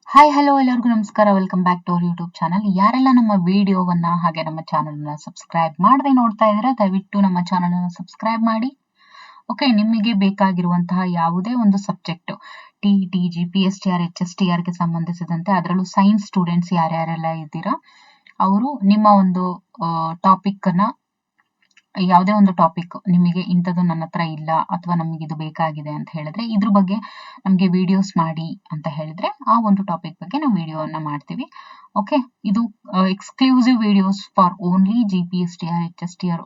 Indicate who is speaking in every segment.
Speaker 1: Hi hello ಎಲ್ಲರಿಗೂ ನಮಸ್ಕಾರ. Welcome back to our YouTube channel. ಯಾರೆಲ್ಲ ನಮ್ಮ ವಿಡಿಯೋವನ್ನ ಹಾಗೆ ನಮ್ಮ ಚಾನಲ್ನ ಸಬ್ಸ್ಕ್ರೈಬ್ ಮಾಡದೆ ನೋಡ್ತಾ ಇದ್ದೀರಾ, ದಯವಿಟ್ಟು ನಮ್ಮ ಚಾನಲ್ನ ಸಬ್ಸ್ಕ್ರೈಬ್ ಮಾಡಿ. ಓಕೆ, ನಿಮಗೆ ಬೇಕಾಗಿರುವಂತಹ ಯಾವುದೇ ಒಂದು ಸಬ್ಜೆಕ್ಟ್ ಟಿ GPSTR HSTR ಗೆ ಸಂಬಂಧಿಸಿದಂತೆ, ಅದರಲ್ಲೂ ಸೈನ್ಸ್ ಸ್ಟೂಡೆಂಟ್ಸ್ ಯಾರ್ಯಾರೆಲ್ಲ ಇದ್ದೀರಾ ಅವರು ನಿಮ್ಮ ಒಂದು ಟಾಪಿಕ್ ಅನ್ನ, ಯಾವುದೇ ಒಂದು ಟಾಪಿಕ್ ನಿಮಗೆ ಇಂಥದ್ದು ನನ್ನ ಹತ್ರ ಇಲ್ಲ ಅಥವಾ ನಮಗೆ ಇದು ಬೇಕಾಗಿದೆ ಅಂತ ಹೇಳಿದ್ರೆ, ಇದ್ರ ಬಗ್ಗೆ ನಮಗೆ ವಿಡಿಯೋಸ್ ಮಾಡಿ ಅಂತ ಹೇಳಿದ್ರೆ ಆ ಒಂದು ಟಾಪಿಕ್ ಬಗ್ಗೆ ನಾವು ವಿಡಿಯೋವನ್ನ ಮಾಡ್ತೀವಿ. ಓಕೆ, ಇದು exclusive videos for only GPSTR HSTR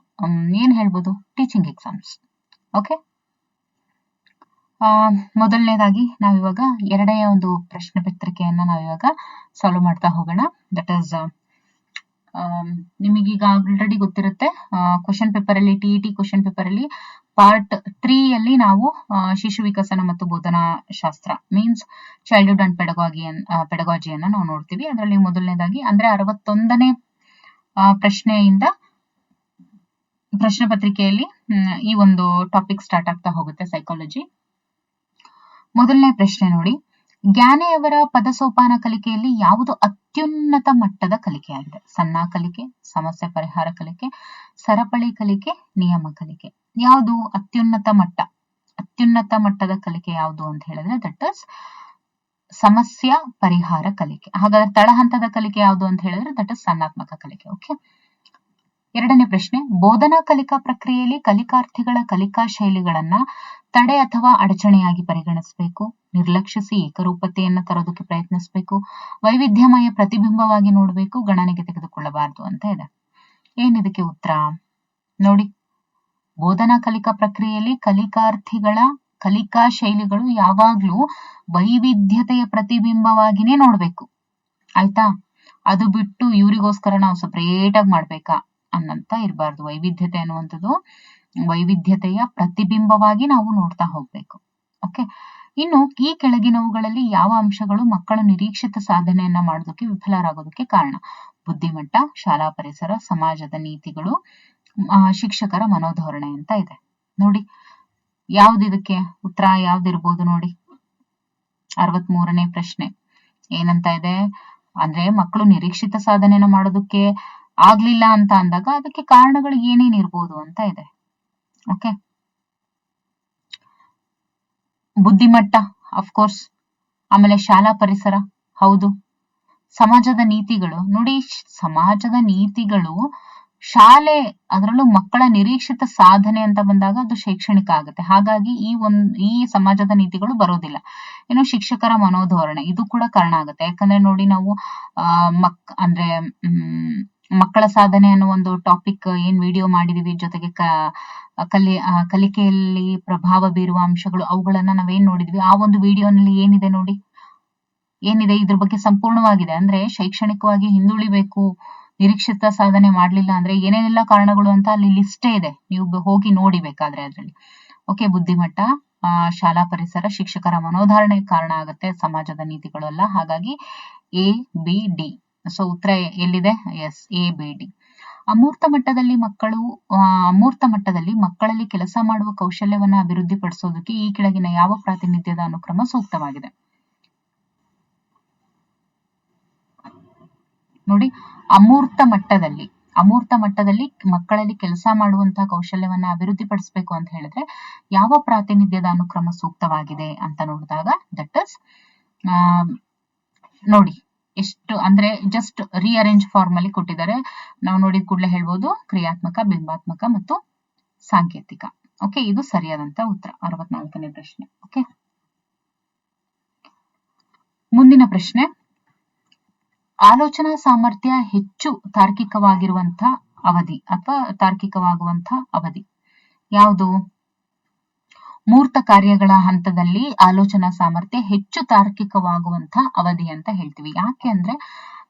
Speaker 1: ಏನ್ ಹೇಳ್ಬೋದು, ಟೀಚಿಂಗ್ ಎಕ್ಸಾಮ್ಸ್. ಓಕೆ, ಮೊದಲನೇದಾಗಿ ನಾವಿವಾಗ ಎರಡನೇ ಒಂದು ಪ್ರಶ್ನೆ ಪತ್ರಿಕೆಯನ್ನ ನಾವಿವಾಗ ಸಾಲ್ವ್ ಮಾಡ್ತಾ ಹೋಗೋಣ. ದಟ್ ಈಸ್ ನಿಮಗೀಗ ಆಲ್ರೆಡಿ ಗೊತ್ತಿರುತ್ತೆ, ಕ್ವಶನ್ ಪೇಪರ್ ಅಲ್ಲಿ TET ಕ್ವಶನ್ ಪೇಪರ್ ಅಲ್ಲಿ ಪಾರ್ಟ್ 3 ಅಲ್ಲಿ ನಾವು ಶಿಶು ವಿಕಸನ ಮತ್ತು ಬೋಧನಾ ಶಾಸ್ತ್ರ ಮೀನ್ಸ್ ಚೈಲ್ಡ್ಹುಡ್ ಅಂಡ್ ಪೆಡಗಾಜಿಯನ್ನ ನಾವು ನೋಡ್ತೀವಿ. ಅದರಲ್ಲಿ ಮೊದಲನೇದಾಗಿ ಅಂದ್ರೆ 61ನೇ ಪ್ರಶ್ನೆಯಿಂದ ಪ್ರಶ್ನೆ ಪತ್ರಿಕೆಯಲ್ಲಿ ಈ ಒಂದು ಟಾಪಿಕ್ ಸ್ಟಾರ್ಟ್ ಆಗ್ತಾ ಹೋಗುತ್ತೆ, ಸೈಕಾಲಜಿ. ಮೊದಲನೇ ಪ್ರಶ್ನೆ ನೋಡಿ, ಜ್ಞಾನೆಯವರ ಪದಸೋಪಾನ ಕಲಿಕೆಯಲ್ಲಿ ಯಾವುದು ಅತ್ಯುನ್ನತ ಮಟ್ಟದ ಕಲಿಕೆಯಾಗಿದೆ? ಸಣ್ಣ ಕಲಿಕೆ, ಸಮಸ್ಯೆ ಪರಿಹಾರ ಕಲಿಕೆ, ಸರಪಳಿ ಕಲಿಕೆ, ನಿಯಮ ಕಲಿಕೆ. ಯಾವುದು ಅತ್ಯುನ್ನತ ಮಟ್ಟದ ಕಲಿಕೆ ಯಾವುದು ಅಂತ ಹೇಳಿದ್ರೆ ದಟ್ ಇಸ್ ಸಮಸ್ಯೆ ಪರಿಹಾರ ಕಲಿಕೆ. ಹಾಗಾದ್ರೆ ತಳಹಂತದ ಕಲಿಕೆ ಯಾವುದು ಅಂತ ಹೇಳಿದ್ರೆ ದಟ್ ಇಸ್ ಸಣ್ಣಾತ್ಮಕ ಕಲಿಕೆ. ಓಕೆ, ಎರಡನೇ ಪ್ರಶ್ನೆ, ಬೋಧನಾ ಕಲಿಕಾ ಪ್ರಕ್ರಿಯೆಯಲ್ಲಿ ಕಲಿಕಾರ್ಥಿಗಳ ಕಲಿಕಾ ಶೈಲಿಗಳನ್ನ ತಡೆ ಅಥವಾ ಅಡಚಣೆಯಾಗಿ ಪರಿಗಣಿಸಬೇಕು, ನಿರ್ಲಕ್ಷಿಸಿ ಏಕರೂಪತೆಯನ್ನು ತರೋದಕ್ಕೆ ಪ್ರಯತ್ನಿಸಬೇಕು, ವೈವಿಧ್ಯಮಯ ಪ್ರತಿಬಿಂಬವಾಗಿ ನೋಡಬೇಕು, ಗಣನೆಗೆ ತೆಗೆದುಕೊಳ್ಳಬಾರದು ಅಂತ ಇದೆ. ಏನಿದಕ್ಕೆ ಉತ್ತರ ನೋಡಿ, ಬೋಧನಾ ಕಲಿಕಾ ಪ್ರಕ್ರಿಯೆಯಲ್ಲಿ ಕಲಿಕಾರ್ಥಿಗಳ ಕಲಿಕಾ ಶೈಲಿಗಳು ಯಾವಾಗ್ಲೂ ವೈವಿಧ್ಯತೆಯ ಪ್ರತಿಬಿಂಬವಾಗಿನೇ ನೋಡ್ಬೇಕು, ಆಯ್ತಾ? ಅದು ಬಿಟ್ಟು ಇವರಿಗೋಸ್ಕರ ನಾವು ಸಪರೇಟ್ ಆಗಿ ಮಾಡ್ಬೇಕಾ ಅನ್ನಂತ ಇರಬಾರ್ದು. ವೈವಿಧ್ಯತೆ ಅನ್ನುವಂಥದ್ದು ವೈವಿಧ್ಯತೆಯ ಪ್ರತಿಬಿಂಬವಾಗಿ ನಾವು ನೋಡ್ತಾ ಹೋಗ್ಬೇಕು. ಓಕೆ, ಇನ್ನು ಈ ಕೆಳಗಿನವುಗಳಲ್ಲಿ ಯಾವ ಅಂಶಗಳು ಮಕ್ಕಳ ನಿರೀಕ್ಷಿತ ಸಾಧನೆಯನ್ನ ಮಾಡೋದಕ್ಕೆ ವಿಫಲರಾಗೋದಕ್ಕೆ ಕಾರಣ? ಬುದ್ಧಿಮಟ್ಟ, ಶಾಲಾ ಪರಿಸರ, ಸಮಾಜದ ನೀತಿಗಳು, ಶಿಕ್ಷಕರ ಮನೋಧೋರಣೆ ಅಂತ ಇದೆ. ನೋಡಿ, ಯಾವ್ದಿದಕ್ಕೆ ಉತ್ತರ ಯಾವ್ದಿರ್ಬೋದು ನೋಡಿ. 63ನೇ ಪ್ರಶ್ನೆ ಏನಂತ ಇದೆ ಅಂದ್ರೆ, ಮಕ್ಕಳು ನಿರೀಕ್ಷಿತ ಸಾಧನೆಯನ್ನ ಮಾಡೋದಕ್ಕೆ ಆಗ್ಲಿಲ್ಲ ಅಂತ ಅಂದಾಗ ಅದಕ್ಕೆ ಕಾರಣಗಳು ಏನೇನಿರ್ಬೋದು ಅಂತ ಇದೆ. ಓಕೆ, ಬುದ್ಧಿಮಟ್ಟ ಅಫ್ಕೋರ್ಸ್, ಆಮೇಲೆ ಶಾಲಾ ಪರಿಸರ ಹೌದು, ಸಮಾಜದ ನೀತಿಗಳು ನೋಡಿ. ಸಮಾಜದ ನೀತಿಗಳು ಶಾಲೆ, ಅದರಲ್ಲೂ ಮಕ್ಕಳ ನಿರೀಕ್ಷಿತ ಸಾಧನೆ ಅಂತ ಬಂದಾಗ ಅದು ಶೈಕ್ಷಣಿಕ ಆಗುತ್ತೆ, ಹಾಗಾಗಿ ಈ ಸಮಾಜದ ನೀತಿಗಳು ಬರೋದಿಲ್ಲ. ಇನ್ನು ಶಿಕ್ಷಕರ ಮನೋಧೋರಣೆ ಇದು ಕೂಡ ಕಾರಣ ಆಗುತ್ತೆ. ಯಾಕಂದ್ರೆ ನೋಡಿ, ನಾವು ಅಂದ್ರೆ ಮಕ್ಕಳ ಸಾಧನೆ ಅನ್ನೋ ಒಂದು ಟಾಪಿಕ್ ಏನ್ ವಿಡಿಯೋ ಮಾಡಿದೀವಿ, ಜೊತೆಗೆ ಕಲಿಕೆಯಲ್ಲಿ ಪ್ರಭಾವ ಬೀರುವ ಅಂಶಗಳು, ಅವುಗಳನ್ನ ನಾವೇನ್ ನೋಡಿದ್ವಿ ಆ ಒಂದು ವಿಡಿಯೋನಲ್ಲಿ ಏನಿದೆ ಇದ್ರ ಬಗ್ಗೆ ಸಂಪೂರ್ಣವಾಗಿದೆ. ಅಂದ್ರೆ ಶೈಕ್ಷಣಿಕವಾಗಿ ಹಿಂದುಳಿಬೇಕು, ನಿರೀಕ್ಷಿತ ಸಾಧನೆ ಮಾಡ್ಲಿಲ್ಲ ಅಂದ್ರೆ ಏನೇನೆಲ್ಲ ಕಾರಣಗಳು ಅಂತ ಅಲ್ಲಿ ಲಿಸ್ಟೇ ಇದೆ, ನೀವು ಹೋಗಿ ನೋಡಿ ಬೇಕಾದ್ರೆ ಅದ್ರಲ್ಲಿ. ಓಕೆ, ಬುದ್ಧಿಮಟ್ಟ, ಶಾಲಾ ಪರಿಸರ, ಶಿಕ್ಷಕರ ಮನೋಧಾರಣೆ ಕಾರಣ ಆಗುತ್ತೆ, ಸಮಾಜದ ನೀತಿಗಳು ಅಲ್ಲ. ಹಾಗಾಗಿ ABD. ಸೊ ಉತ್ತರ ಎಲ್ಲಿದೆ? Yes, ABD. ಅಮೂರ್ತ ಮಟ್ಟದಲ್ಲಿ ಮಕ್ಕಳಲ್ಲಿ ಕೆಲಸ ಮಾಡುವ ಕೌಶಲ್ಯವನ್ನ ಅಭಿವೃದ್ಧಿಪಡಿಸೋದಕ್ಕೆ ಈ ಕೆಳಗಿನ ಯಾವ ಪ್ರಾತಿನಿಧ್ಯದ ಅನುಕ್ರಮ ಸೂಕ್ತವಾಗಿದೆ? ನೋಡಿ, ಅಮೂರ್ತ ಮಟ್ಟದಲ್ಲಿ ಮಕ್ಕಳಲ್ಲಿ ಕೆಲಸ ಮಾಡುವಂತಹ ಕೌಶಲ್ಯವನ್ನ ಅಭಿವೃದ್ಧಿಪಡಿಸಬೇಕು ಅಂತ ಹೇಳಿದ್ರೆ ಯಾವ ಪ್ರಾತಿನಿಧ್ಯದ ಅನುಕ್ರಮ ಸೂಕ್ತವಾಗಿದೆ ಅಂತ ನೋಡಿದಾಗ ದಟ್ ಇಸ್ ನೋಡಿ, ಎಷ್ಟು ಅಂದ್ರೆ ಜಸ್ಟ್ ರಿಅರೇಂಜ್ ಫಾರ್ಮ್ ಅಲ್ಲಿ ಕೊಟ್ಟಿದ್ದಾರೆ. ನಾವು ನೋಡಿದ ಕೂಡಲೇ ಹೇಳ್ಬೋದು ಕ್ರಿಯಾತ್ಮಕ, ಬಿಂಬಾತ್ಮಕ ಮತ್ತು ಸಾಂಕೇತಿಕ. ಓಕೆ, ಇದು ಸರಿಯಾದಂತ ಉತ್ತರ. 64ನೇ ಪ್ರಶ್ನೆ. ಓಕೆ, ಮುಂದಿನ ಪ್ರಶ್ನೆ, ಆಲೋಚನಾ ಸಾಮರ್ಥ್ಯ ಹೆಚ್ಚು ತಾರ್ಕಿಕವಾಗಿರುವಂತ ಅವಧಿ ಅಥವಾ ತಾರ್ಕಿಕವಾಗುವಂತ ಅವಧಿ ಯಾವುದು? ಮೂರ್ತ ಕಾರ್ಯಗಳ ಹಂತದಲ್ಲಿ ಆಲೋಚನಾ ಸಾಮರ್ಥ್ಯ ಹೆಚ್ಚು ತಾರ್ಕಿಕವಾಗುವಂತ ಅವಧಿ ಅಂತ ಹೇಳ್ತೀವಿ. ಯಾಕೆ ಅಂದ್ರೆ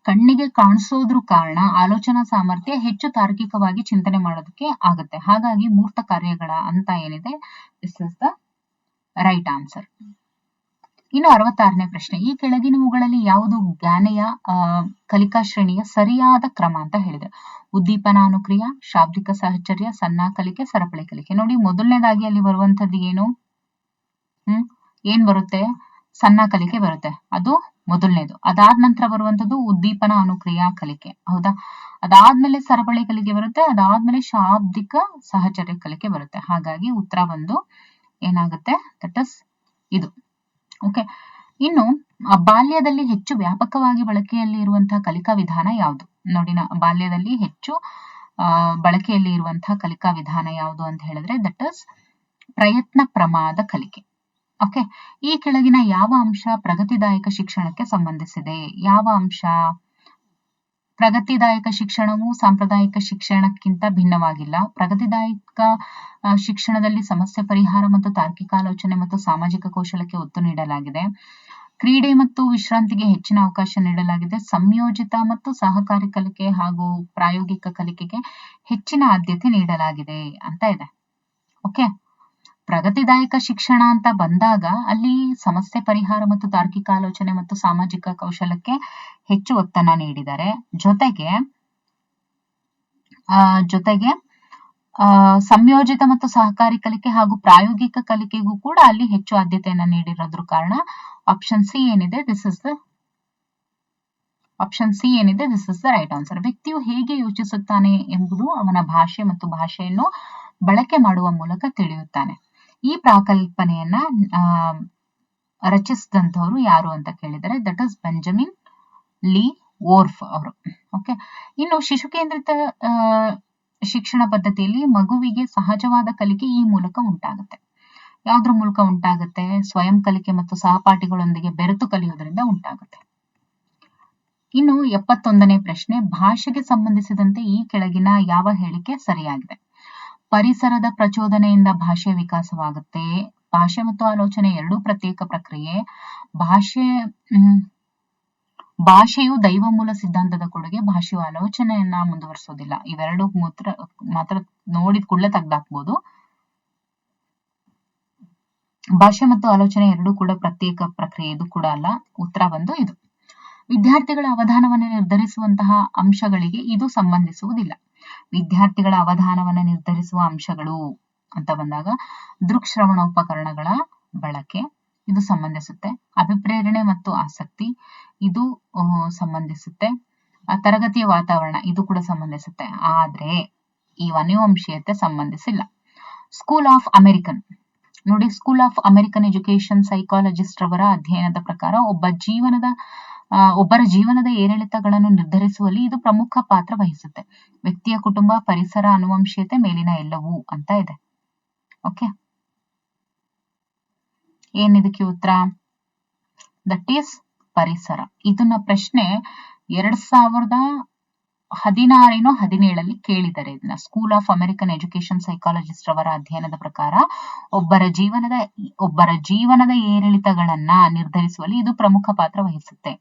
Speaker 1: ಕಣ್ಣಿಗೆ ಕಾಣಿಸೋದ್ರ ಕಾರಣ ಆಲೋಚನಾ ಸಾಮರ್ಥ್ಯ ಹೆಚ್ಚು ತಾರ್ಕಿಕವಾಗಿ ಚಿಂತನೆ ಮಾಡೋದಕ್ಕೆ ಆಗುತ್ತೆ. ಹಾಗಾಗಿ ಮೂರ್ತ ಕಾರ್ಯಗಳ ಹಂತ ಏನಿದೆ, this is the right answer. ಇನ್ನು 66ನೇ ಪ್ರಶ್ನೆ, ಈ ಕೆಳಗಿನವುಗಳಲ್ಲಿ ಯಾವುದು ಜ್ಞಾನೆಯ ಕಲಿಕಾ ಶ್ರೇಣಿಯ ಸರಿಯಾದ ಕ್ರಮ ಅಂತ ಹೇಳಿದೆ? ಉದ್ದೀಪನಾನುಕ್ರಿಯ, ಶಾಬ್ದಿಕ ಸಹಚರ್ಯ, ಸಣ್ಣ ಕಲಿಕೆ, ಸರಪಳಿ ಕಲಿಕೆ. ನೋಡಿ, ಮೊದಲನೇದಾಗಿ ಅಲ್ಲಿ ಬರುವಂತದ್ದು ಏನ್ ಬರುತ್ತೆ? ಸಣ್ಣ ಕಲಿಕೆ ಬರುತ್ತೆ. ಅದು ಮೊದಲನೇದು. ಅದಾದ ನಂತರ ಬರುವಂತದ್ದು ಉದ್ದೀಪನ ಅನುಕ್ರಿಯಾ ಕಲಿಕೆ. ಹೌದಾ? ಅದಾದ್ಮೇಲೆ ಸರಪಳಿ ಕಲಿಕೆ ಬರುತ್ತೆ, ಅದಾದ್ಮೇಲೆ ಶಾಬ್ದಿಕ ಸಹಚರ್ಯ ಕಲಿಕೆ ಬರುತ್ತೆ. ಹಾಗಾಗಿ ಉತ್ತರ ಬಂದು ಏನಾಗುತ್ತೆ, ದಟ್ ಇಸ್ ಇದು. ಓಕೆ, ಇನ್ನು ಬಾಲ್ಯದಲ್ಲಿ ಹೆಚ್ಚು ವ್ಯಾಪಕವಾಗಿ ಬಳಕೆಯಲ್ಲಿ ಇರುವಂತಹ ಕಲಿಕಾ ವಿಧಾನ ಯಾವುದು? ನೋಡಿ, ಬಾಲ್ಯದಲ್ಲಿ ಹೆಚ್ಚು ಬಳಕೆಯಲ್ಲಿ ಇರುವಂತಹ ಕಲಿಕಾ ವಿಧಾನ ಯಾವುದು ಅಂತ ಹೇಳಿದ್ರೆ ದಟ್ ಇಸ್ ಪ್ರಯತ್ನ ಪ್ರಮಾದ ಕಲಿಕೆ. ಓಕೆ, ಈ ಕೆಳಗಿನ ಯಾವ ಅಂಶ ಪ್ರಗತಿದಾಯಕ ಶಿಕ್ಷಣಕ್ಕೆ ಸಂಬಂಧಿಸಿದೆ? ಯಾವ ಅಂಶ? ಪ್ರಗತಿದಾಯಕ ಶಿಕ್ಷಣವು ಸಾಂಪ್ರದಾಯಿಕ ಶಿಕ್ಷಣಕ್ಕಿಂತ ಭಿನ್ನವಾಗಿಲ್ಲ. ಪ್ರಗತಿದಾಯಕ ಶಿಕ್ಷಣದಲ್ಲಿ ಸಮಸ್ಯೆ ಪರಿಹಾರ ಮತ್ತು ತಾರ್ಕಿಕ ಆಲೋಚನೆ ಮತ್ತು ಸಾಮಾಜಿಕ ಕೌಶಲಕ್ಕೆ ಒತ್ತು ನೀಡಲಾಗಿದೆ. ಕ್ರೀಡೆ ಮತ್ತು ವಿಶ್ರಾಂತಿಗೆ ಹೆಚ್ಚಿನ ಅವಕಾಶ ನೀಡಲಾಗಿದೆ. ಸಂಯೋಜಿತ ಮತ್ತು ಸಹಕಾರಿ ಕಲಿಕೆ ಹಾಗೂ ಪ್ರಾಯೋಗಿಕ ಕಲಿಕೆಗೆ ಹೆಚ್ಚಿನ ಆದ್ಯತೆ ನೀಡಲಾಗಿದೆ ಅಂತ ಇದೆ. ಓಕೆ, ಪ್ರಗತಿದಾಯಕ ಶಿಕ್ಷಣ ಅಂತ ಬಂದಾಗ ಅಲ್ಲಿ ಸಮಸ್ಯೆ ಪರಿಹಾರ ಮತ್ತು ತಾರ್ಕಿಕ ಆಲೋಚನೆ ಮತ್ತು ಸಾಮಾಜಿಕ ಕೌಶಲಕ್ಕೆ ಹೆಚ್ಚು ಒತ್ತನ್ನ ನೀಡಿದ್ದಾರೆ. ಜೊತೆಗೆ ಸಂಯೋಜಿತ ಮತ್ತು ಸಹಕಾರಿ ಕಲಿಕೆ ಹಾಗೂ ಪ್ರಾಯೋಗಿಕ ಕಲಿಕೆಗೂ ಕೂಡ ಅಲ್ಲಿ ಹೆಚ್ಚು ಆದ್ಯತೆಯನ್ನ ನೀಡಿರೋದ್ರ ಕಾರಣ ಆಪ್ಷನ್ ಸಿ ಏನಿದೆ this is the right answer. ವ್ಯಕ್ತಿಯು ಹೇಗೆ ಯೋಚಿಸುತ್ತಾನೆ ಎಂಬುದು ಅವನ ಭಾಷೆ ಮತ್ತು ಭಾಷೆಯನ್ನು ಬಳಕೆ ಮಾಡುವ ಮೂಲಕ ತಿಳಿಯುತ್ತಾನೆ. ಈ ಪ್ರಾಕಲ್ಪನೆಯನ್ನ ರಚಿಸಿದಂಥವ್ರು ಯಾರು ಅಂತ ಕೇಳಿದರೆ ದಟ್ ಇಸ್ ಬೆಂಜಮಿನ್ ಲೀ ವೋರ್ಫ್ ಅವರು. ಓಕೆ, ಇನ್ನು ಶಿಶು ಕೇಂದ್ರಿತ ಶಿಕ್ಷಣ ಪದ್ಧತಿಯಲ್ಲಿ ಮಗುವಿಗೆ ಸಹಜವಾದ ಕಲಿಕೆ ಈ ಮೂಲಕ ಉಂಟಾಗುತ್ತೆ. ಯಾವುದ್ರ ಮೂಲಕ ಉಂಟಾಗುತ್ತೆ? ಸ್ವಯಂ ಕಲಿಕೆ ಮತ್ತು ಸಹಪಾಠಿಗಳೊಂದಿಗೆ ಬೆರೆತು ಕಲಿಯುವುದರಿಂದ ಉಂಟಾಗುತ್ತೆ. ಇನ್ನು 71ನೇ ಪ್ರಶ್ನೆ, ಭಾಷೆಗೆ ಸಂಬಂಧಿಸಿದಂತೆ ಈ ಕೆಳಗಿನ ಯಾವ ಹೇಳಿಕೆ ಸರಿಯಾಗಿದೆ? ಪರಿಸರದ ಪ್ರಚೋದನೆಯಿಂದ ಭಾಷೆ ವಿಕಾಸವಾಗುತ್ತೆ. ಭಾಷೆ ಮತ್ತು ಆಲೋಚನೆ ಎರಡೂ ಪ್ರತ್ಯೇಕ ಪ್ರಕ್ರಿಯೆ. ಭಾಷೆಯು ದೈವ ಮೂಲ ಸಿದ್ಧಾಂತದ ಕೊಡುಗೆ. ಭಾಷೆಯು ಆಲೋಚನೆಯನ್ನ ಮುಂದುವರಿಸೋದಿಲ್ಲ. ಇವೆರಡು ಮಾತ್ರ ನೋಡಿದ ಕೂಡಲೇ ತೆಗೆದಾಕ್ಬೋದು. ಭಾಷೆ ಮತ್ತು ಆಲೋಚನೆ ಎರಡೂ ಕೂಡ ಪ್ರತ್ಯೇಕ ಪ್ರಕ್ರಿಯೆ, ಇದು ಕೂಡ ಅಲ್ಲ. ಉತ್ತರ ಬಂದು ಇದು. ವಿದ್ಯಾರ್ಥಿಗಳ ಅವಧಾನವನ್ನು ನಿರ್ಧರಿಸುವಂತಹ ಅಂಶಗಳಿಗೆ ಇದು ಸಂಬಂಧಿಸುವುದಿಲ್ಲ. ವಿದ್ಯಾರ್ಥಿಗಳ ಅವಧಾನವನ್ನು ನಿರ್ಧರಿಸುವ ಅಂಶಗಳು ಅಂತ ಬಂದಾಗ ದೃಕ್ಶ್ರವಣೋಪಕರಣಗಳ ಬಳಕೆ ಇದು ಸಂಬಂಧಿಸುತ್ತೆ. ಅಭಿಪ್ರೇರಣೆ ಮತ್ತು ಆಸಕ್ತಿ ಇದು ಸಂಬಂಧಿಸುತ್ತೆ. ತರಗತಿಯ ವಾತಾವರಣ ಇದು ಕೂಡ ಸಂಬಂಧಿಸುತ್ತೆ. ಆದ್ರೆ ಈ ಅನುವಂಶೀಯತೆ ಸಂಬಂಧಿಸಿಲ್ಲ. ಸ್ಕೂಲ್ ಆಫ್ ಅಮೆರಿಕನ್ ನೋಡಿ, school of American education psychologist ರವರ ಅಧ್ಯಯನದ ಪ್ರಕಾರ ಒಬ್ಬರ ಜೀವನದ ಏರಿಳಿತಗಳನ್ನು ನಿರ್ಧರಿಸುವಲ್ಲಿ ಇದು ಪ್ರಮುಖ ಪಾತ್ರ ವಹಿಸುತ್ತೆ. ವ್ಯಕ್ತಿಯ ಕುಟುಂಬ, ಪರಿಸರ, ಅನುವಂಶೀಯತೆ, ಮೇಲಿನ ಎಲ್ಲವೂ ಅಂತ ಇದೆ. ಓಕೆ, ಏನಿದಕ್ಕೆ ಉತ್ತರ? ದಟ್ ಈಸ್ ಪರಿಸರ. ಇದನ್ನ ಪ್ರಶ್ನೆ 2016-17 ಕೇಳಿದ್ದಾರೆ. ಇದನ್ನ school of American education psychologist ರವರ ಅಧ್ಯಯನದ ಪ್ರಕಾರ ಒಬ್ಬರ ಜೀವನದ ಏರಿಳಿತಗಳನ್ನ ನಿರ್ಧರಿಸುವಲ್ಲಿ ಇದು ಪ್ರಮುಖ ಪಾತ್ರ ವಹಿಸುತ್ತೆ.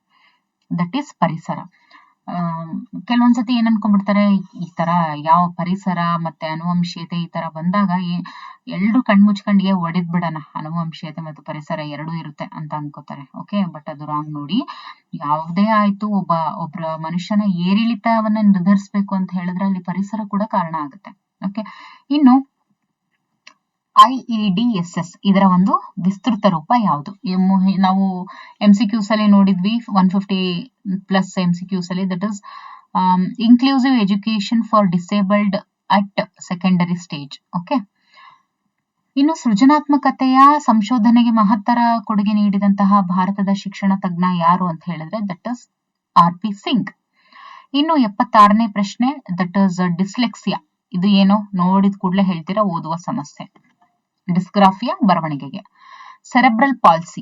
Speaker 1: ದಟ್ ಈಸ್ ಪರಿಸರ. ಕೆಲವೊಂದ್ಸತಿ ಏನ್ ಅನ್ಕೊಂಡ್ಬಿಡ್ತಾರೆ, ಈ ತರ ಯಾವ ಪರಿಸರ ಮತ್ತೆ ಅನುವಂಶೀಯತೆ ಈ ತರ ಬಂದಾಗ ಎಲ್ರು ಕಣ್ಮುಚ್ಕೊಂಡಿಗೆ ಒಡೆದ್ ಬಿಡೋಣ, ಅನುವಂಶೀಯತೆ ಮತ್ತು ಪರಿಸರ ಎರಡೂ ಇರುತ್ತೆ ಅಂತ ಅನ್ಕೋತಾರೆ. ಓಕೆ, ಬಟ್ ಅದು ರಾಂಗ್. ನೋಡಿ, ಯಾವುದೇ ಆಯ್ತು ಒಬ್ಬರ ಮನುಷ್ಯನ ಏರಿಳಿತವನ್ನ ನಿರ್ಧರಿಸಬೇಕು ಅಂತ ಹೇಳಿದ್ರೆ ಅಲ್ಲಿ ಪರಿಸರ ಕೂಡ ಕಾರಣ ಆಗುತ್ತೆ. ಓಕೆ, ಇನ್ನು IEDSS ಇದರ ಒಂದು ವಿಸ್ತೃತ ರೂಪ ಯಾವುದು? ನಾವು MCQs ಅಲ್ಲಿ ನೋಡಿದ್ವಿ, 150+ MCQs ಅಲ್ಲಿ. That is inclusive education for disabled at secondary stage. Okay, ಇನ್ನು ಸೃಜನಾತ್ಮಕತೆಯ ಸಂಶೋಧನೆಗೆ ಮಹತ್ತರ ಕೊಡುಗೆ ನೀಡಿದಂತಹ ಭಾರತದ ಶಿಕ್ಷಣ ತಜ್ಞ ಯಾರು ಅಂತ ಹೇಳಿದ್ರೆ ದಟ್ ಇಸ್ RP ಸಿಂಗ್. ಇನ್ನು 76ನೇ ಪ್ರಶ್ನೆ, ದಟ್ ಇಸ್ ಡಿಸ್ಲೆಕ್ಸಿಯಾ. ಇದು ಏನು ನೋಡಿದ ಕೂಡಲೇ ಹೇಳ್ತೀರಾ, ಓದುವ ಸಮಸ್ಯೆ. ಡಿಸ್ಗ್ರಾಫಿಯಾ ಬರವಣಿಗೆಗೆ. Cerebral palsy.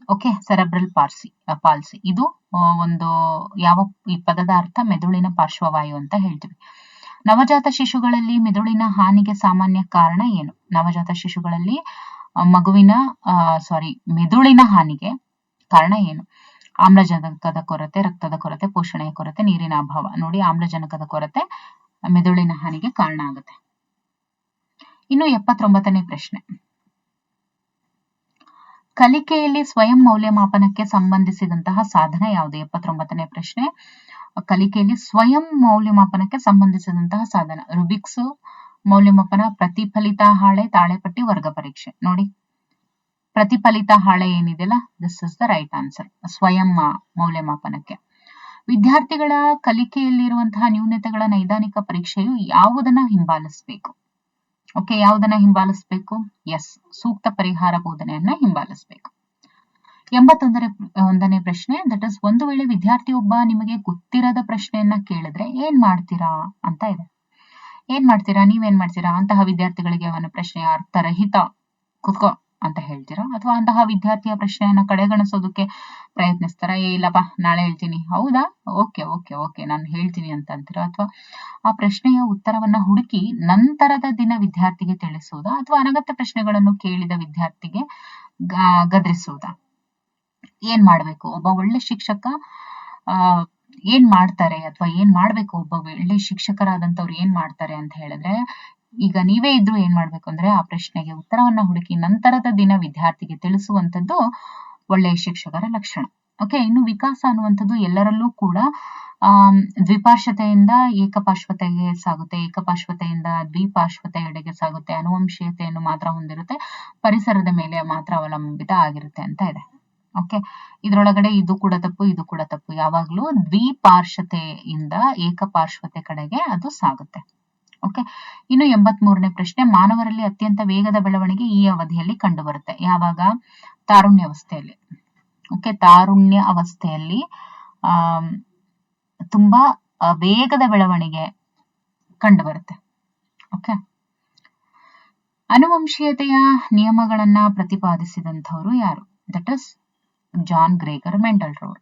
Speaker 1: Okay, cerebral palsy ಇದು ಒಂದು ಈ ಪದದ ಅರ್ಥ ಮೆದುಳಿನ ಪಾರ್ಶ್ವವಾಯು ಅಂತ ಹೇಳ್ತೀವಿ. ನವಜಾತ ಶಿಶುಗಳಲ್ಲಿ ಮೆದುಳಿನ ಹಾನಿಗೆ ಸಾಮಾನ್ಯ ಕಾರಣ ಏನು? ನವಜಾತ ಶಿಶುಗಳಲ್ಲಿ ಮೆದುಳಿನ ಹಾನಿಗೆ ಕಾರಣ ಏನು? ಆಮ್ಲಜನಕದ ಕೊರತೆ, ರಕ್ತದ ಕೊರತೆ, ಪೋಷಣೆಯ ಕೊರತೆ, ನೀರಿನ ಅಭಾವ. ನೋಡಿ, ಆಮ್ಲಜನಕದ ಕೊರತೆ ಮೆದುಳಿನ ಹಾನಿಗೆ ಕಾರಣ ಆಗುತ್ತೆ. ಇನ್ನು 79ನೇ ಪ್ರಶ್ನೆ, ಕಲಿಕೆಯಲ್ಲಿ ಸ್ವಯಂ ಮೌಲ್ಯಮಾಪನಕ್ಕೆ ಸಂಬಂಧಿಸಿದಂತಹ ಸಾಧನ ಯಾವುದು? 79ನೇ ಪ್ರಶ್ನೆ, ಕಲಿಕೆಯಲ್ಲಿ ಸ್ವಯಂ ಮೌಲ್ಯಮಾಪನಕ್ಕೆ ಸಂಬಂಧಿಸಿದಂತಹ ಸಾಧನ ರುಬಿಕ್ಸ್ ಮೌಲ್ಯಮಾಪನ, ಪ್ರತಿಫಲಿತ ಹಾಳೆ, ತಾಳೆಪಟ್ಟಿ, ವರ್ಗ ಪರೀಕ್ಷೆ. ನೋಡಿ, ಪ್ರತಿಫಲಿತ ಹಾಳೆ ಏನಿದೆಯಲ್ಲ, this is the right answer. ಸ್ವಯಂ ಮೌಲ್ಯಮಾಪನಕ್ಕೆ ವಿದ್ಯಾರ್ಥಿಗಳ ಕಲಿಕೆಯಲ್ಲಿರುವಂತಹ ನ್ಯೂನತೆಗಳ ನೈದಾನಿಕ ಪರೀಕ್ಷೆಯು ಯಾವುದನ್ನ ಹಿಂಬಾಲಿಸಬೇಕು? ಓಕೆ, ಯಾವುದನ್ನ ಹಿಂಬಾಲಿಸಬೇಕು? ಎಸ್, ಸೂಕ್ತ ಪರಿಹಾರ ಬೋಧನೆಯನ್ನ ಹಿಂಬಾಲಿಸಬೇಕು. 81ನೇ ಪ್ರಶ್ನೆ, ದಟ್ ಇಸ್, ಒಂದು ವೇಳೆ ವಿದ್ಯಾರ್ಥಿಯೊಬ್ಬ ನಿಮಗೆ ಗೊತ್ತಿರದ ಪ್ರಶ್ನೆಯನ್ನ ಕೇಳಿದ್ರೆ ಏನ್ ಮಾಡ್ತೀರಾ ಅಂತ ಇದೆ. ಏನ್ ಮಾಡ್ತೀರಾ? ನೀವೇನ್ ಮಾಡ್ತೀರಾ? ಅಂತಹ ವಿದ್ಯಾರ್ಥಿಗಳಿಗೆ ಅವನ ಪ್ರಶ್ನೆಯ ಅರ್ಥರಹಿತ ಕುತ್ಕೋ ಅಂತ ಹೇಳ್ತೀರಾ, ಅಥವಾ ಅಂತಹ ವಿದ್ಯಾರ್ಥಿಯ ಪ್ರಶ್ನೆಯನ್ನ ಕಡೆಗಣಿಸೋದಕ್ಕೆ ಪ್ರಯತ್ನಿಸ್ತಾರ? ಇಲ್ಲಪ್ಪ ನಾಳೆ ಹೇಳ್ತೀನಿ, ಹೌದಾ, ಓಕೆ ಓಕೆ ಓಕೆ ನಾನು ಹೇಳ್ತೀನಿ ಅಂತ ಅಂತೀರಾ, ಅಥವಾ ಆ ಪ್ರಶ್ನೆಯ ಉತ್ತರವನ್ನ ಹುಡುಕಿ ನಂತರದ ದಿನ ವಿದ್ಯಾರ್ಥಿಗೆ ತಿಳಿಸುವುದಾ, ಅಥವಾ ಅನಗತ್ಯ ಪ್ರಶ್ನೆಗಳನ್ನು ಕೇಳಿದ ವಿದ್ಯಾರ್ಥಿಗೆ ಗದರಿಸುವುದಾ? ಏನ್ ಮಾಡ್ಬೇಕು? ಒಬ್ಬ ಒಳ್ಳೆ ಶಿಕ್ಷಕ ಏನ್ ಮಾಡ್ತಾರೆ, ಅಥವಾ ಏನ್ ಮಾಡ್ಬೇಕು? ಒಬ್ಬ ಒಳ್ಳೆ ಶಿಕ್ಷಕರಾದಂತವ್ರು ಏನ್ ಮಾಡ್ತಾರೆ ಅಂತ ಹೇಳಿದ್ರೆ, ಈಗ ನೀವೇ ಇದ್ರು ಏನ್ ಮಾಡ್ಬೇಕು ಅಂದ್ರೆ ಆ ಪ್ರಶ್ನೆಗೆ ಉತ್ತರವನ್ನ ಹುಡುಕಿ ನಂತರದ ದಿನ ವಿದ್ಯಾರ್ಥಿಗೆ ತಿಳಿಸುವಂತದ್ದು ಒಳ್ಳೆಯ ಶಿಕ್ಷಕರ ಲಕ್ಷಣ. ಓಕೆ, ಇನ್ನು ವಿಕಾಸ ಅನ್ನುವಂಥದ್ದು ಎಲ್ಲರಲ್ಲೂ ಕೂಡ ದ್ವಿಪಾರ್ಶ್ವತೆಯಿಂದ ಏಕಪಾರ್ಶ್ವತೆಗೆ ಸಾಗುತ್ತೆ, ಏಕಪಾರ್ಶ್ವತೆಯಿಂದ ದ್ವಿಪಾರ್ಶ್ವತೆಯೆಡೆಗೆ ಸಾಗುತ್ತೆ, ಅನುವಂಶೀಯತೆಯನ್ನು ಮಾತ್ರ ಹೊಂದಿರುತ್ತೆ, ಪರಿಸರದ ಮೇಲೆ ಮಾತ್ರ ಅವಲಂಬಿತ ಆಗಿರುತ್ತೆ ಅಂತ ಇದೆ. ಓಕೆ, ಇದ್ರೊಳಗಡೆ ಇದು ಕೂಡ ತಪ್ಪು, ಇದು ಕೂಡ ತಪ್ಪು. ಯಾವಾಗ್ಲೂ ದ್ವಿಪಾರ್ಶ್ವತೆಯಿಂದ ಏಕಪಾರ್ಶ್ವತೆ ಕಡೆಗೆ ಅದು ಸಾಗುತ್ತೆ. ಓಕೆ, ಇನ್ನು 83ನೇ ಪ್ರಶ್ನೆ, ಮಾನವರಲ್ಲಿ ಅತ್ಯಂತ ವೇಗದ ಬೆಳವಣಿಗೆ ಈ ಅವಧಿಯಲ್ಲಿ ಕಂಡು ಬರುತ್ತೆ. ಯಾವಾಗ? ತಾರುಣ್ಯ ಅವಸ್ಥೆಯಲ್ಲಿ. ಓಕೆ, ತಾರುಣ್ಯ ಅವಸ್ಥೆಯಲ್ಲಿ ತುಂಬಾ ವೇಗದ ಬೆಳವಣಿಗೆ ಕಂಡು ಬರುತ್ತೆ. ಓಕೆ, ಅನುವಂಶೀಯತೆಯ ನಿಯಮಗಳನ್ನ ಪ್ರತಿಪಾದಿಸಿದಂಥವ್ರು ಯಾರು? That is John Gregor Mendel ರವರು.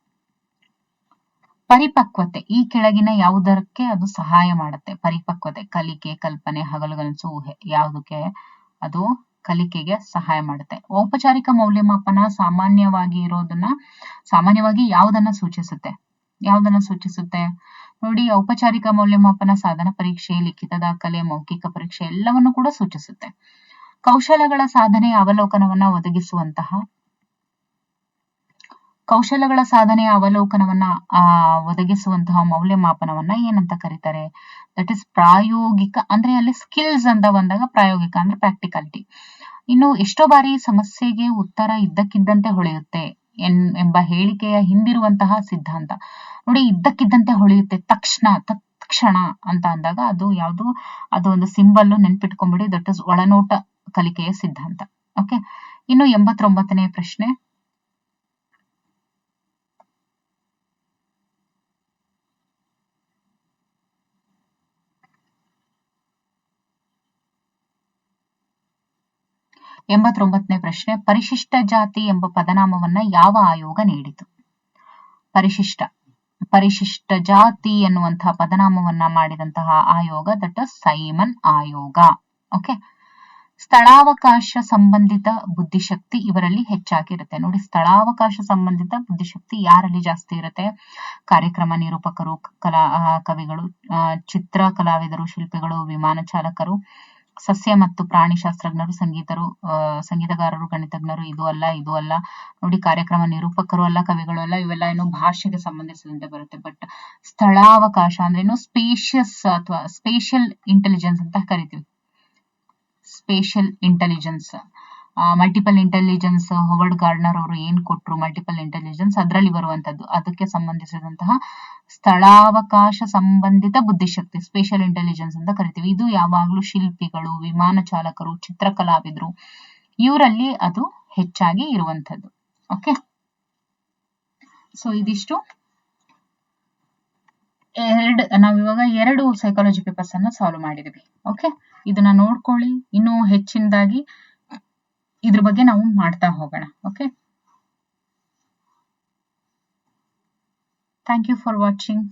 Speaker 1: ಪರಿಪಕ್ವತೆ ಈ ಕೆಳಗಿನ ಯಾವುದಕ್ಕೆ ಅದು ಸಹಾಯ ಮಾಡುತ್ತೆ? ಪರಿಪಕ್ವತೆ, ಕಲಿಕೆ, ಕಲ್ಪನೆ, ಹಗಲುಗನಸು, ಊಹೆ, ಯಾವುದಕ್ಕೆ ಅದು ಕಲಿಕೆಗೆ ಸಹಾಯ ಮಾಡುತ್ತೆ? ಔಪಚಾರಿಕ ಮೌಲ್ಯಮಾಪನ ಸಾಮಾನ್ಯವಾಗಿ ಯಾವುದನ್ನ ಸೂಚಿಸುತ್ತೆ? ಯಾವುದನ್ನ ಸೂಚಿಸುತ್ತೆ ನೋಡಿ? ಔಪಚಾರಿಕ ಮೌಲ್ಯಮಾಪನ ಸಾಧನ ಪರೀಕ್ಷೆ, ಲಿಖಿತ ದಾಖಲೆ, ಮೌಖಿಕ ಪರೀಕ್ಷೆ ಎಲ್ಲವನ್ನು ಕೂಡ ಸೂಚಿಸುತ್ತೆ. ಕೌಶಲಗಳ ಸಾಧನೆಯ ಅವಲೋಕನವನ್ನ ಒದಗಿಸುವಂತಹ ಮೌಲ್ಯಮಾಪನವನ್ನ ಏನಂತ ಕರೀತಾರೆ? ದಟ್ ಇಸ್ ಪ್ರಾಯೋಗಿಕ. ಅಂದ್ರೆ ಅಲ್ಲಿ ಸ್ಕಿಲ್ಸ್ ಅಂತ ಬಂದಾಗ ಪ್ರಾಯೋಗಿಕ ಅಂದ್ರೆ ಪ್ರಾಕ್ಟಿಕಾಲಿಟಿ. ಇನ್ನು ಎಷ್ಟೋ ಬಾರಿ ಸಮಸ್ಯೆಗೆ ಉತ್ತರ ಇದ್ದಕ್ಕಿದ್ದಂತೆ ಹೊಳೆಯುತ್ತೆ ಎಂಬ ಹೇಳಿಕೆಯ ಹಿಂದಿರುವಂತಹ ಸಿದ್ಧಾಂತ ನೋಡಿ. ಇದ್ದಕ್ಕಿದ್ದಂತೆ ಹೊಳೆಯುತ್ತೆ, ತಕ್ಷಣ ಅಂತ ಅಂದಾಗ ಅದು ಯಾವುದು? ಅದು ಒಂದು ಸಿಂಬಲ್, ನೆನ್ಪಿಟ್ಕೊಂಡ್ಬಿಡಿ. ದಟ್ ಇಸ್ ಒಳನೋಟ ಕಲಿಕೆಯ ಸಿದ್ಧಾಂತ. ಓಕೆ, ಇನ್ನು 89ನೇ ಪ್ರಶ್ನೆ, ಪರಿಶಿಷ್ಟ ಜಾತಿ ಎಂಬ ಪದನಾಮವನ್ನ ಯಾವ ಆಯೋಗ ನೀಡಿತು? ಪರಿಶಿಷ್ಟ ಜಾತಿ ಎನ್ನುವಂತಹ ಪದನಾಮವನ್ನ ಮಾಡಿದಂತಹ ಆಯೋಗ ದಟ್ ಇಸ್ ಸೈಮನ್ ಆಯೋಗ. ಓಕೆ, ಸ್ಥಳಾವಕಾಶ ಸಂಬಂಧಿತ ಬುದ್ಧಿಶಕ್ತಿ ಇವರಲ್ಲಿ ಹೆಚ್ಚಾಗಿರುತ್ತೆ ನೋಡಿ. ಸ್ಥಳಾವಕಾಶ ಸಂಬಂಧಿತ ಬುದ್ಧಿಶಕ್ತಿ ಯಾರಲ್ಲಿ ಜಾಸ್ತಿ ಇರುತ್ತೆ? ಕಾರ್ಯಕ್ರಮ ನಿರೂಪಕರು, ಕವಿಗಳು, ಚಿತ್ರ ಕಲಾವಿದರು, ಶಿಲ್ಪಿಗಳು, ವಿಮಾನ ಚಾಲಕರು, ಸಸ್ಯ ಮತ್ತು ಪ್ರಾಣಿ ಶಾಸ್ತ್ರಜ್ಞರು, ಸಂಗೀತಗಾರರು, ಗಣಿತಜ್ಞರು. ಇದು ಅಲ್ಲ ನೋಡಿ. ಕಾರ್ಯಕ್ರಮ ನಿರೂಪಕರು ಅಲ್ಲ, ಕವಿಗಳು ಅಲ್ಲ, ಇವೆಲ್ಲ ಏನು ಭಾಷೆಗೆ ಸಂಬಂಧಿಸಿದಂತೆ ಬರುತ್ತೆ. ಬಟ್ ಸ್ಥಳಾವಕಾಶ ಅಂದ್ರೆ ಏನು? ಸ್ಪೇಷಿಯಸ್ ಅಥವಾ ಸ್ಪೇಷಿಯಲ್ ಇಂಟೆಲಿಜೆನ್ಸ್ ಅಂತ ಕರಿತೀವಿ. Spatial intelligence, multiple intelligence, Howard Gardner ಅವರು ಏನ್ ಕೊಟ್ರು ಮಲ್ಟಿಪಲ್ ಇಂಟೆಲಿಜೆನ್ಸ್, ಅದರಲ್ಲಿ ಬರುವಂತದ್ದು. ಅದಕ್ಕೆ ಸಂಬಂಧಿಸಿದಂತಹ ಸ್ಥಳಾವಕಾಶ ಸಂಬಂಧಿತ ಬುದ್ಧಿಶಕ್ತಿ ಸ್ಪೇಷಿಯಲ್ ಇಂಟೆಲಿಜೆನ್ಸ್ ಅಂತ ಕರಿತೀವಿ. ಇದು ಯಾವಾಗ್ಲೂ ಶಿಲ್ಪಿಗಳು, ವಿಮಾನ ಚಾಲಕರು, ಚಿತ್ರಕಲಾವಿದರು ಇವರಲ್ಲಿ ಅದು ಹೆಚ್ಚಾಗಿ ಇರುವಂತದ್ದು. ಓಕೆ, ಸೊ ಇದಿಷ್ಟು ನಾವಿವಾಗ 2 ಸೈಕಾಲಜಿ ಪೇಪರ್ಸ್ ಅನ್ನ ಸಾಲ್ವ್ ಮಾಡಿದೀವಿ. ಓಕೆ, ಇದನ್ನ ನೋಡ್ಕೊಳ್ಳಿ. ಇನ್ನೂ ಹೆಚ್ಚಿನದಾಗಿ ಇದ್ರ ಬಗ್ಗೆ ನಾವು ಮಾಡ್ತಾ ಹೋಗೋಣ. Okay, thank you for watching.